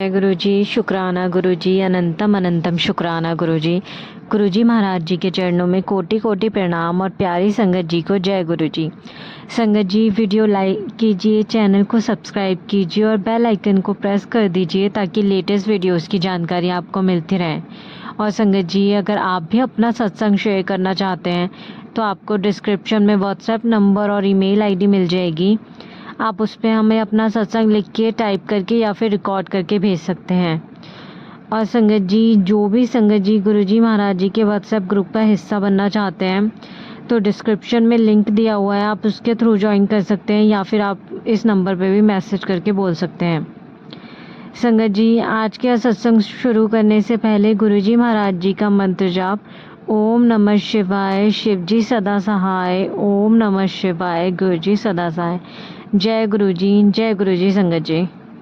जय गुरु जी। शुक्राना गुरु जी, अनंतम अनंतम शुक्राना गुरु जी। गुरु जी महाराज जी के चरणों में कोटि कोटि प्रणाम और प्यारी संगत जी को जय गुरु जी। संगत जी, वीडियो लाइक कीजिए, चैनल को सब्सक्राइब कीजिए और बेल आइकन को प्रेस कर दीजिए ताकि लेटेस्ट वीडियोस की जानकारी आपको मिलती रहे। और संगत जी, अगर आप भी अपना सत्संग शेयर करना चाहते हैं तो आपको डिस्क्रिप्शन में व्हाट्सएप नंबर और ईमेल आईडी मिल जाएगी। आप उस पर हमें अपना सत्संग लिख के टाइप करके या फिर रिकॉर्ड करके भेज सकते हैं। और संगत जी, जो भी संगत जी गुरु जी महाराज जी के व्हाट्सएप ग्रुप का हिस्सा बनना चाहते हैं तो डिस्क्रिप्शन में लिंक दिया हुआ है, आप उसके थ्रू ज्वाइन कर सकते हैं या फिर आप इस नंबर पे भी मैसेज करके बोल सकते हैं। संगत जी, आज के सत्संग शुरू करने से पहले गुरु जी महाराज जी का मंत्र जाप ओम नमः शिवाय, शिव जी सदा सहाय। ओम नमः शिवाय, गुरु जी सदा सहाय। जय गुरु जी, जय गुरु जी।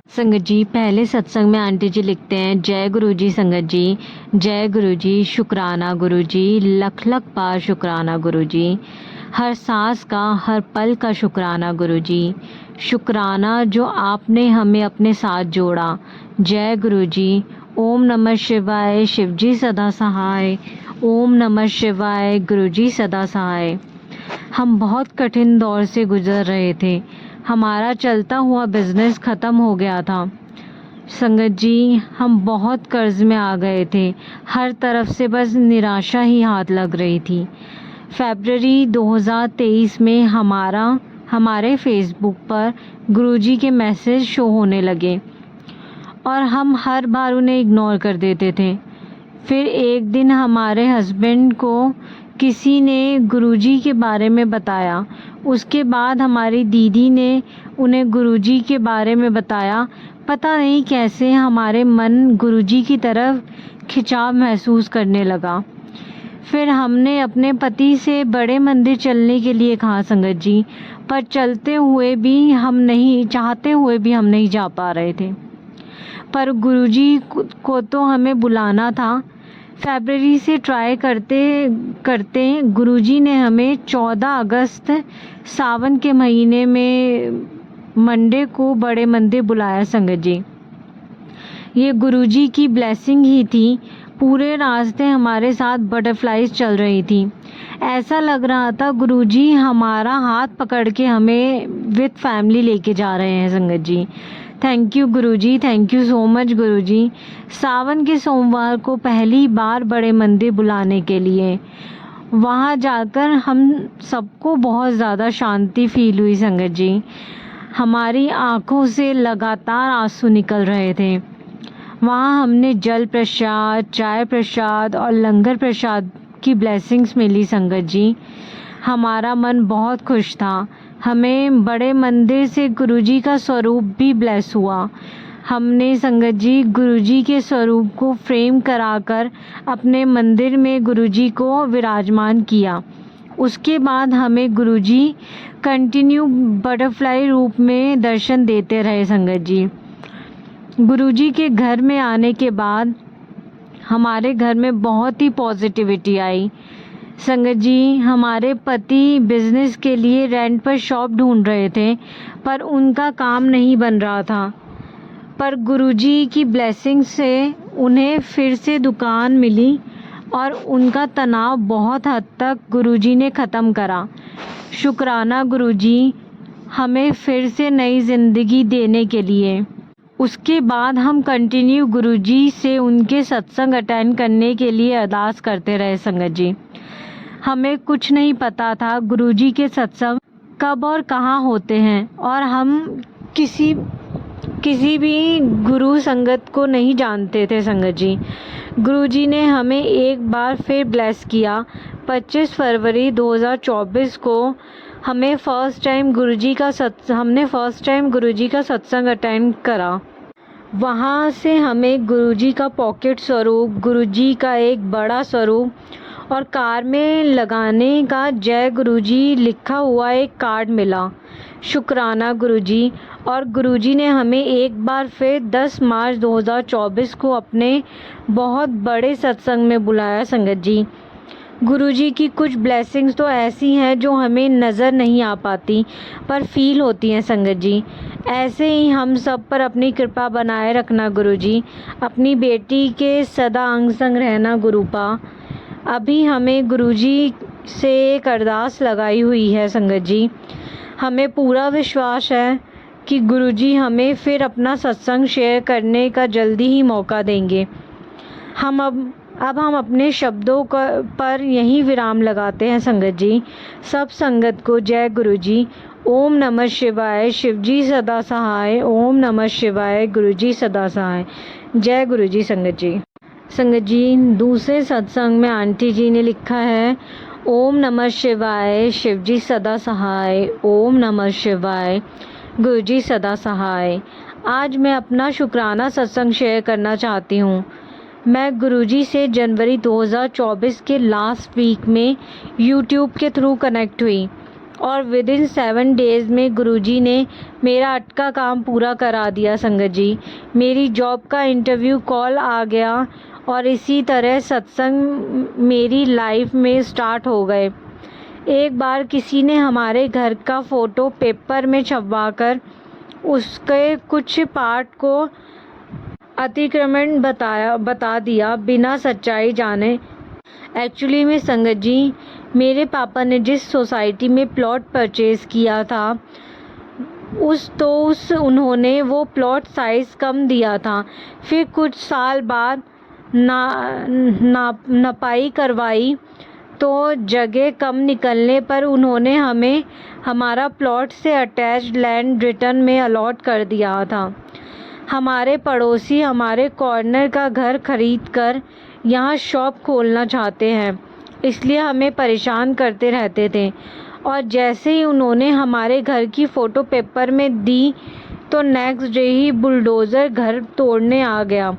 संगत जी, पहले सत्संग में आंटी जी लिखते हैं, जय गुरु जी संगत जी, जय गुरु जी। शुक्राना गुरु जी, लख लख बार शुक्राना गुरु जी। हर सांस का, हर पल का शुक्राना गुरु जी। शुक्राना जो आपने हमें अपने साथ जोड़ा। जय गुरु जी। ओम नमः शिवाय, शिव जी सदा सहाय। ओम नमः शिवाय, गुरु जी सदा सहाय। हम बहुत कठिन दौर से गुजर रहे थे। हमारा चलता हुआ बिजनेस ख़त्म हो गया था। संगत जी, हम बहुत कर्ज में आ गए थे। हर तरफ से बस निराशा ही हाथ लग रही थी। फरवरी 2023 में हमारे फेसबुक पर गुरुजी के मैसेज शो होने लगे और हम हर बार उन्हें इग्नोर कर देते थे। फिर एक दिन हमारे हस्बैंड को किसी ने गुरुजी के बारे में बताया। उसके बाद हमारी दीदी ने उन्हें गुरुजी के बारे में बताया। पता नहीं कैसे हमारे मन गुरुजी की तरफ खिंचाव महसूस करने लगा। फिर हमने अपने पति से बड़े मंदिर चलने के लिए कहा संगत जी, पर चाहते हुए भी हम नहीं जा पा रहे थे। पर गुरुजी को तो हमें बुलाना था। फरवरी से ट्राई करते करते गुरुजी ने हमें 14 अगस्त सावन के महीने में मंडे को बड़े मंदिर बुलाया संगत जी। ये गुरुजी की ब्लेसिंग ही थी। पूरे रास्ते हमारे साथ बटरफ्लाईज चल रही थी। ऐसा लग रहा था गुरुजी हमारा हाथ पकड़ के हमें विद फैमिली लेके जा रहे हैं संगत जी। थैंक यू गुरुजी, थैंक यू सो मच गुरुजी। सावन के सोमवार को पहली बार बड़े मंदिर बुलाने के लिए वहाँ जाकर हम सबको बहुत ज़्यादा शांति फील हुई संगत जी। हमारी आँखों से लगातार आंसू निकल रहे थे। वहाँ हमने जल प्रसाद, चाय प्रसाद और लंगर प्रसाद की ब्लेसिंग्स मिली संगत जी। हमारा मन बहुत खुश था। हमें बड़े मंदिर से गुरुजी का स्वरूप भी ब्लेस हुआ। हमने संगत जी गुरुजी के स्वरूप को फ्रेम कराकर अपने मंदिर में गुरुजी को विराजमान किया। उसके बाद हमें गुरुजी कंटिन्यू बटरफ्लाई रूप में दर्शन देते रहे संगत जी। गुरुजी के घर में आने के बाद हमारे घर में बहुत ही पॉजिटिविटी आई संगत जी। हमारे पति बिजनेस के लिए रेंट पर शॉप ढूंढ रहे थे पर उनका काम नहीं बन रहा था, पर गुरुजी की ब्लेसिंग से उन्हें फिर से दुकान मिली और उनका तनाव बहुत हद तक गुरुजी ने ख़त्म करा। शुक्राना गुरुजी हमें फिर से नई ज़िंदगी देने के लिए। उसके बाद हम कंटिन्यू गुरुजी से उनके सत्संग अटेंड करने के लिए अरदास करते रहे संगत जी। हमें कुछ नहीं पता था गुरुजी के सत्संग कब और कहाँ होते हैं और हम किसी भी गुरु संगत को नहीं जानते थे संगत जी। गुरुजी ने हमें एक बार फिर ब्लेस किया। 25 फरवरी 2024 को हमने फर्स्ट टाइम गुरुजी का सत्संग अटेंड करा। वहाँ से हमें गुरुजी का पॉकेट स्वरूप, गुरुजी का एक बड़ा स्वरूप और कार में लगाने का जय गुरुजी लिखा हुआ एक कार्ड मिला। शुक्राना गुरुजी। और गुरुजी ने हमें एक बार फिर 10 मार्च 2024 को अपने बहुत बड़े सत्संग में बुलाया संगत जी। गुरुजी की कुछ ब्लेसिंग्स तो ऐसी हैं जो हमें नज़र नहीं आ पाती पर फील होती हैं संगत जी। ऐसे ही हम सब पर अपनी कृपा बनाए रखना गुरुजी। अपनी बेटी के सदा अंग संग रहना गुरुपा। अभी हमें गुरुजी से एक अरदास लगाई हुई है संगत जी। हमें पूरा विश्वास है कि गुरुजी हमें फिर अपना सत्संग शेयर करने का जल्दी ही मौका देंगे। अब हम अपने शब्दों पर यहीं विराम लगाते हैं संगत जी। सब संगत को जय गुरुजी। ओम नमः शिवाय। शिवजी सदा सहाय। ओम नमः शिवाय। गुरुजी सदा सहाय। जय गुरुजी संगत जी। संगत जी, दूसरे सत्संग में आंटी जी ने लिखा है ओम नमः शिवाय। शिवजी सदा सहाय। ओम नमः शिवाय। गुरुजी सदा सहाय। आज मैं अपना शुक्राना सत्संग शेयर करना चाहती हूँ। मैं गुरुजी से जनवरी 2024 के लास्ट वीक में यूट्यूब के थ्रू कनेक्ट हुई और विद इन 7 डेज़ में गुरुजी ने मेरा अटका काम पूरा करा दिया संगत जी। मेरी जॉब का इंटरव्यू कॉल आ गया और इसी तरह सत्संग मेरी लाइफ में स्टार्ट हो गए। एक बार किसी ने हमारे घर का फ़ोटो पेपर में छपवाकर उसके कुछ पार्ट को अतिक्रमण बता दिया बिना सच्चाई जाने। एक्चुअली में संगत जी, मेरे पापा ने जिस सोसाइटी में प्लॉट परचेज़ किया था उन्होंने वो प्लॉट साइज़ कम दिया था। फिर कुछ साल बाद नपाई करवाई तो जगह कम निकलने पर उन्होंने हमें हमारा प्लॉट से अटैच्ड लैंड रिटर्न में अलॉट कर दिया था। हमारे पड़ोसी हमारे कॉर्नर का घर खरीद कर यहाँ शॉप खोलना चाहते हैं, इसलिए हमें परेशान करते रहते थे। और जैसे ही उन्होंने हमारे घर की फ़ोटो पेपर में दी तो नेक्स्ट डे ही बुलडोज़र घर तोड़ने आ गया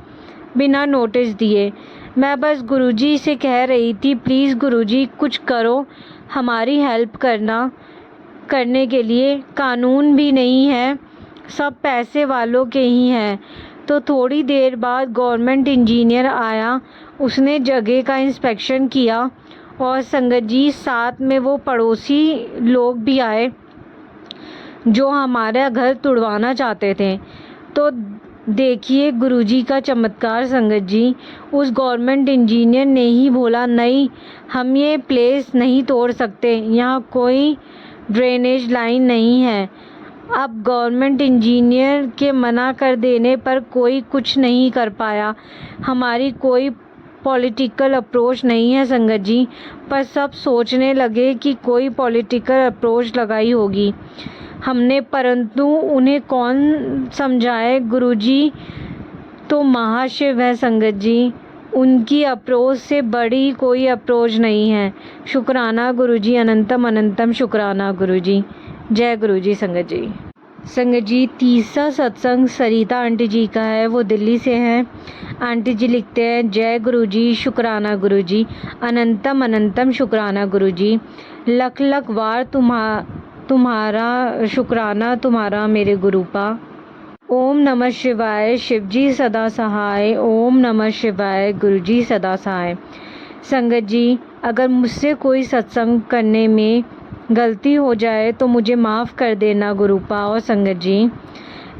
बिना नोटिस दिए। मैं बस गुरुजी से कह रही थी प्लीज़ गुरुजी कुछ करो, हमारी हेल्प करने के लिए। कानून भी नहीं है, सब पैसे वालों के ही हैं। तो थोड़ी देर बाद गवर्नमेंट इंजीनियर आया, उसने जगह का इंस्पेक्शन किया और संगत जी साथ में वो पड़ोसी लोग भी आए जो हमारा घर तुड़वाना चाहते थे। तो देखिए गुरुजी का चमत्कार संगत जी। उस गवर्नमेंट इंजीनियर ने ही बोला नहीं, हम ये प्लेस नहीं तोड़ सकते, यहाँ कोई ड्रेनेज लाइन नहीं है। अब गवर्नमेंट इंजीनियर के मना कर देने पर कोई कुछ नहीं कर पाया। हमारी कोई पॉलिटिकल अप्रोच नहीं है संगत जी, पर सब सोचने लगे कि कोई पॉलिटिकल अप्रोच लगाई होगी हमने, परंतु उन्हें कौन समझाए। गुरुजी तो महाशिव है संगत जी, उनकी अप्रोच से बड़ी कोई अप्रोच नहीं है। शुक्राना गुरुजी, अनंतम अनंतम शुक्राना गुरुजी। जय गुरुजी संगत जी। संगत जी, तीसरा सत्संग सरिता आंटी जी का है, वो दिल्ली से हैं। आंटी जी लिखते हैं जय गुरुजी, शुक्राना गुरुजी, अनंतम अनंतम शुक्राना गुरुजी। लख लख वार तुम्हारा शुक्राना तुम्हारा मेरे गुरुपा। ओम नमः शिवाय। शिवजी सदा सहाय। ओम नमः शिवाय। गुरुजी सदा सहाय। संगत जी, अगर मुझसे कोई सत्संग करने में गलती हो जाए तो मुझे माफ़ कर देना गुरुपा। और संगत जी,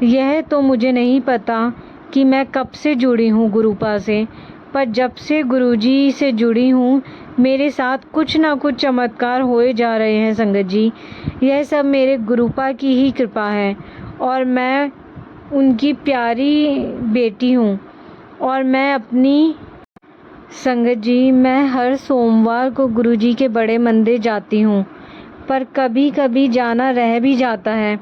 यह तो मुझे नहीं पता कि मैं कब से जुड़ी हूँ गुरुपा से, पर जब से गुरुजी से जुड़ी हूँ मेरे साथ कुछ ना कुछ चमत्कार होए जा रहे हैं संगत जी। यह सब मेरे गुरुपा की ही कृपा है और मैं उनकी प्यारी बेटी हूँ। और मैं अपनी संगत जी, मैं हर सोमवार को गुरुजी के बड़े मंदिर जाती हूँ, पर कभी कभी जाना रह भी जाता है।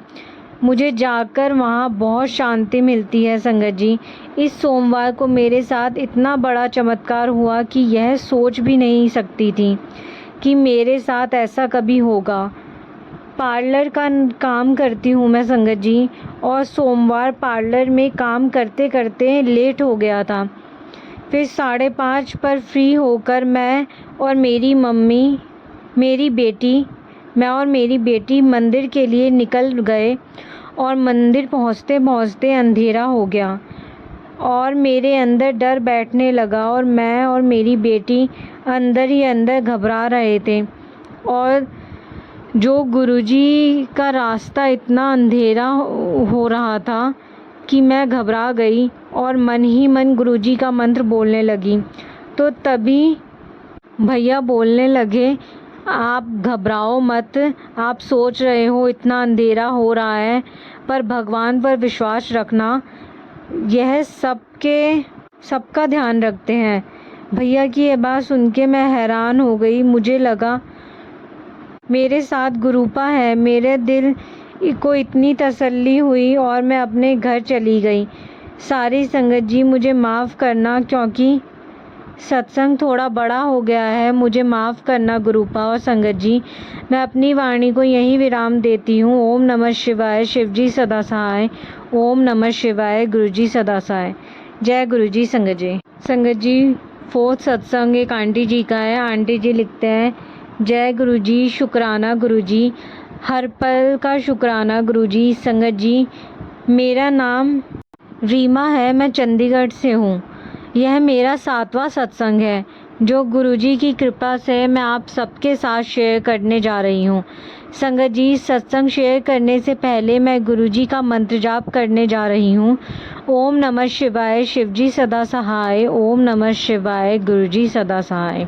मुझे जाकर वहाँ बहुत शांति मिलती है संगत जी। इस सोमवार को मेरे साथ इतना बड़ा चमत्कार हुआ कि यह सोच भी नहीं सकती थी कि मेरे साथ ऐसा कभी होगा। पार्लर का काम करती हूँ मैं संगत जी, और सोमवार पार्लर में काम करते करते लेट हो गया था। फिर 5:30 पर फ्री होकर मैं और मेरी बेटी मंदिर के लिए निकल गए और मंदिर पहुँचते पहुँचते अंधेरा हो गया। और मेरे अंदर डर बैठने लगा और मैं और मेरी बेटी अंदर ही अंदर घबरा रहे थे। और जो गुरुजी का रास्ता इतना अंधेरा हो रहा था कि मैं घबरा गई और मन ही मन गुरुजी का मंत्र बोलने लगी। तो तभी भैया बोलने लगे, आप घबराओ मत, आप सोच रहे हो इतना अंधेरा हो रहा है, पर भगवान पर विश्वास रखना, यह सबका ध्यान रखते हैं। भैया की ये बात सुन के मैं हैरान हो गई। मुझे लगा मेरे साथ गुरुपा है। मेरे दिल को इतनी तसल्ली हुई और मैं अपने घर चली गई। सारी संगत जी मुझे माफ़ करना, क्योंकि सत्संग थोड़ा बड़ा हो गया है। मुझे माफ़ करना गुरुपा और संगत जी। मैं अपनी वाणी को यहीं विराम देती हूँ। ओम नमः शिवाय। शिवजी सदा सहाय। ओम नमः शिवाय। गुरुजी सदा सहाय। जय गुरुजी। संगत जी। संगत जी, 4th सत्संग एक आंटी जी का है। आंटी जी लिखते हैं, जय गुरुजी, शुक्राना गुरुजी, हर पल का शुक्राना गुरुजी। संगत जी, मेरा नाम रीमा है, मैं चंडीगढ़ से हूँ। यह मेरा 7वां सत्संग है जो गुरुजी की कृपा से मैं आप सबके साथ शेयर करने जा रही हूँ। संगत जी, सत्संग शेयर करने से पहले मैं गुरुजी का मंत्र जाप करने जा रही हूँ। ओम नमः शिवाय। शिवजी सदा सहाय। ओम नमः शिवाय। गुरुजी सदा सहाय।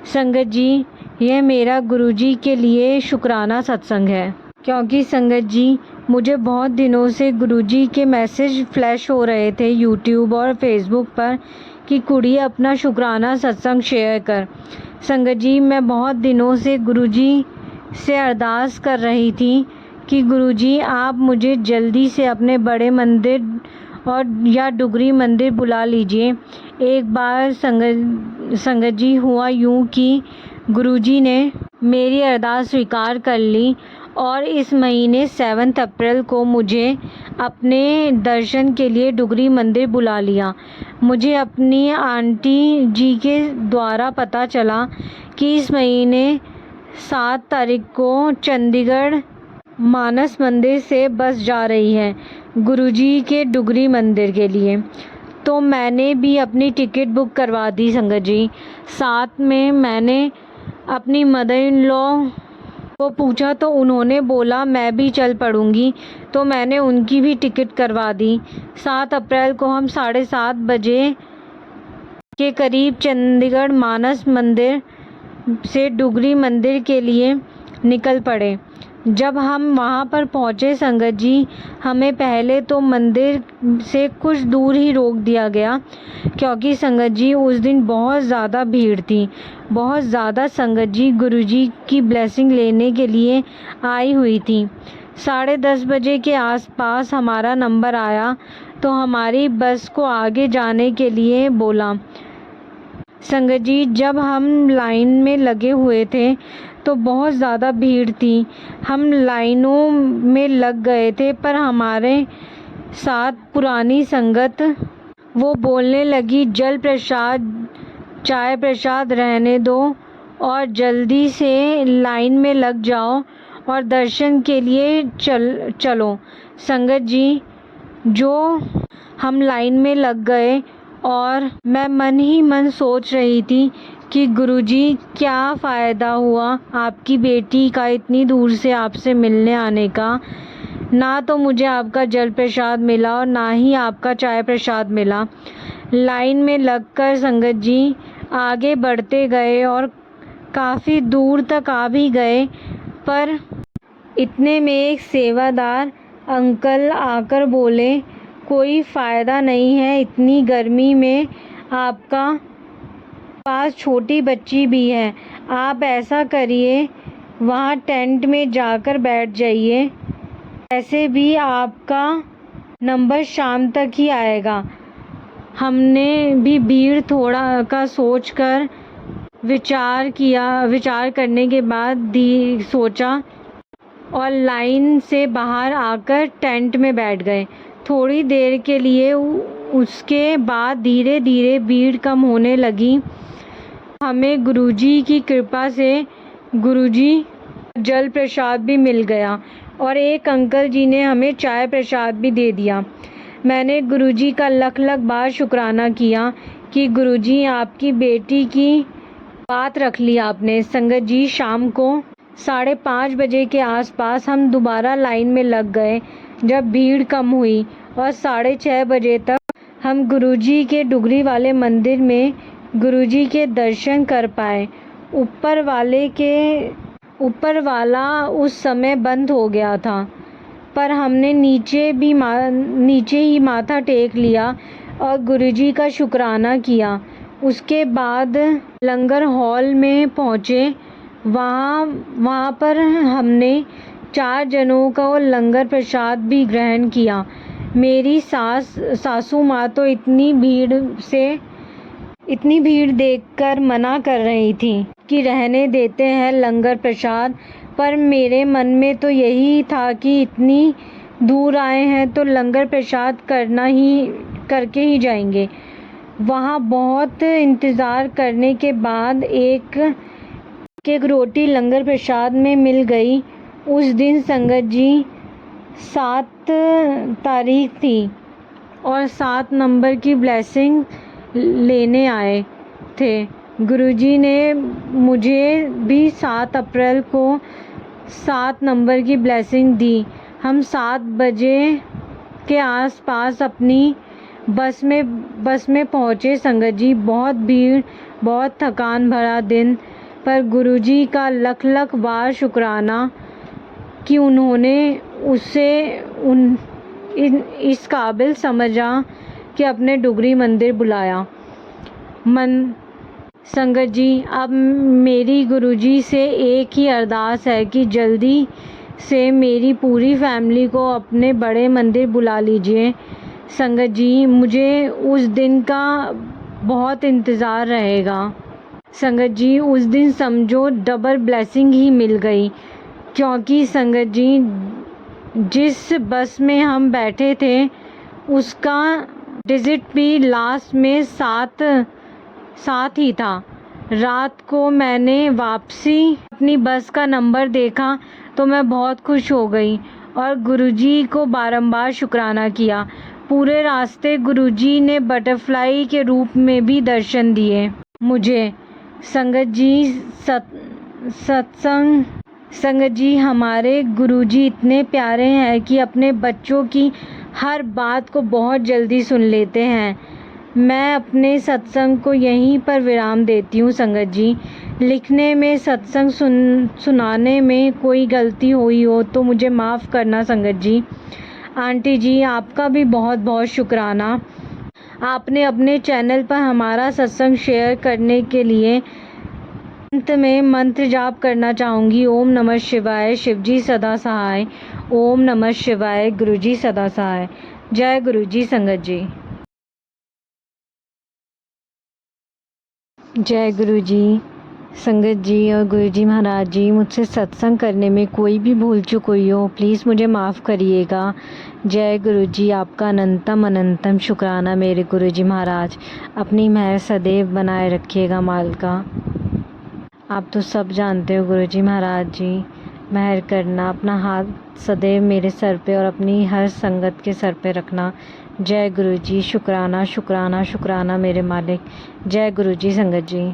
संगत जी, यह मेरा गुरुजी के लिए शुक्राना सत्संग है, क्योंकि संगत जी, मुझे बहुत दिनों से गुरुजी के मैसेज फ्लैश हो रहे थे यूट्यूब और फेसबुक पर कि कुड़ी अपना शुक्राना सत्संग शेयर कर। संगत जी, मैं बहुत दिनों से गुरुजी से अरदास कर रही थी कि गुरुजी आप मुझे जल्दी से अपने बड़े मंदिर और या डुगरी मंदिर बुला लीजिए। एक बार संगत जी हुआ यूँ कि गुरुजी ने मेरी अरदास स्वीकार कर ली और इस महीने 7 अप्रैल को मुझे अपने दर्शन के लिए डुगरी मंदिर बुला लिया। मुझे अपनी आंटी जी के द्वारा पता चला कि इस महीने 7 तारीख को चंडीगढ़ मानस मंदिर से बस जा रही है गुरुजी के डुगरी मंदिर के लिए। तो मैंने भी अपनी टिकट बुक करवा दी संगत जी। साथ में मैंने अपनी मदर इन लॉ को पूछा तो उन्होंने बोला मैं भी चल पड़ूंगी, तो मैंने उनकी भी टिकट करवा दी। 7 अप्रैल को हम 7:30 बजे के करीब चंडीगढ़ मानस मंदिर से डुगरी मंदिर के लिए निकल पड़े। जब हम वहाँ पर पहुँचे संगत जी, हमें पहले तो मंदिर से कुछ दूर ही रोक दिया गया, क्योंकि संगत जी उस दिन बहुत ज़्यादा भीड़ थी। बहुत ज़्यादा संगत जी गुरुजी की ब्लेसिंग लेने के लिए आई हुई थी। 10:30 बजे के आसपास हमारा नंबर आया तो हमारी बस को आगे जाने के लिए बोला। संगत जी, जब हम लाइन में लगे हुए थे तो बहुत ज़्यादा भीड़ थी। हम लाइनों में लग गए थे, पर हमारे साथ पुरानी संगत वो बोलने लगी, जल प्रसाद चाय प्रसाद रहने दो और जल्दी से लाइन में लग जाओ और दर्शन के लिए चलो। संगत जी, जो हम लाइन में लग गए और मैं मन ही मन सोच रही थी कि गुरुजी, क्या फ़ायदा हुआ आपकी बेटी का इतनी दूर से आपसे मिलने आने का। ना तो मुझे आपका जल प्रसाद मिला और ना ही आपका चाय प्रसाद मिला। लाइन में लगकर संगत जी आगे बढ़ते गए और काफ़ी दूर तक आ भी गए, पर इतने में एक सेवादार अंकल आकर बोले, कोई फ़ायदा नहीं है, इतनी गर्मी में आपका पास छोटी बच्ची भी है। आप ऐसा करिए, वहाँ टेंट में जाकर बैठ जाइए, ऐसे भी आपका नंबर शाम तक ही आएगा। हमने भी भीड़ थोड़ा का सोचकर विचार करने के बाद सोचा और लाइन से बाहर आकर टेंट में बैठ गए। थोड़ी देर के लिए उसके बाद धीरे धीरे भीड़ कम होने लगी। हमें गुरुजी की कृपा से गुरुजी जल प्रसाद भी मिल गया और एक अंकल जी ने हमें चाय प्रसाद भी दे दिया। मैंने गुरुजी का लख लख बार शुक्राना किया कि गुरुजी आपकी बेटी की बात रख ली आपने। संगत जी, शाम को 5:30 बजे के आसपास हम दोबारा लाइन में लग गए। जब भीड़ कम हुई और 6:30 बजे तक हम गुरुजी के डुगरी वाले मंदिर में गुरुजी के दर्शन कर पाए। ऊपर वाला उस समय बंद हो गया था, पर हमने नीचे ही माथा टेक लिया और गुरुजी का शुक्राना किया। उसके बाद लंगर हॉल में पहुँचे। वहाँ पर हमने 4 जनों का लंगर प्रसाद भी ग्रहण किया। मेरी सासू माँ तो इतनी भीड़ देखकर मना कर रही थी कि रहने देते हैं लंगर प्रसाद, पर मेरे मन में तो यही था कि इतनी दूर आए हैं तो लंगर प्रसाद करके ही जाएंगे। वहाँ बहुत इंतज़ार करने के बाद एक रोटी लंगर प्रसाद में मिल गई। उस दिन संगत जी 7 तारीख थी और 7 नंबर की ब्लेसिंग लेने आए थे। गुरुजी ने मुझे भी 7 अप्रैल को 7 नंबर की ब्लेसिंग दी। हम 7 बजे के आसपास अपनी बस में पहुँचे। संगत जी, बहुत भीड़, बहुत थकान भरा दिन, पर गुरुजी का लख लख बार शुक्राना कि उन्होंने इस काबिल समझा कि अपने डुगरी मंदिर बुलाया। संगत जी, अब मेरी गुरुजी से एक ही अरदास है कि जल्दी से मेरी पूरी फैमिली को अपने बड़े मंदिर बुला लीजिए। संगत जी, मुझे उस दिन का बहुत इंतज़ार रहेगा। संगत जी, उस दिन समझो डबल ब्लेसिंग ही मिल गई, क्योंकि संगत जी, जिस बस में हम बैठे थे उसका डिजिट भी लास्ट में 7 ही था। रात को मैंने वापसी अपनी बस का नंबर देखा तो मैं बहुत खुश हो गई और गुरुजी को बारंबार शुक्राना किया। पूरे रास्ते गुरुजी ने बटरफ्लाई के रूप में भी दर्शन दिए मुझे। संगत जी, हमारे गुरुजी इतने प्यारे हैं कि अपने बच्चों की हर बात को बहुत जल्दी सुन लेते हैं। मैं अपने सत्संग को यहीं पर विराम देती हूँ। संगत जी, लिखने में, सत्संग सुनाने में कोई गलती हुई हो तो मुझे माफ़ करना। संगत जी, आंटी जी, आपका भी बहुत बहुत शुक्राना। आपने अपने चैनल पर हमारा सत्संग शेयर करने के लिए। अंत में मंत्र जाप करना चाहूँगी। ओम नमः शिवाय, शिवजी सदा सहाय। ओम नमः शिवाय, गुरुजी सदा सहाय। जय गुरुजी। संगत जी, जय गुरुजी। संगत जी और गुरुजी महाराज जी, मुझसे सत्संग करने में कोई भी भूल चूक हुई हो प्लीज़ मुझे माफ़ करिएगा। जय गुरुजी। आपका अनंतम शुक्राना मेरे गुरुजी महाराज। अपनी मेहर सदैव बनाए रखिएगा मालिका। आप तो सब जानते हो गुरुजी महाराज जी, मेहर करना, अपना हाथ सदैव मेरे सर पे और अपनी हर संगत के सर पे रखना। जय गुरुजी। शुक्राना शुक्राना शुक्राना मेरे मालिक। जय गुरुजी। संगत जी।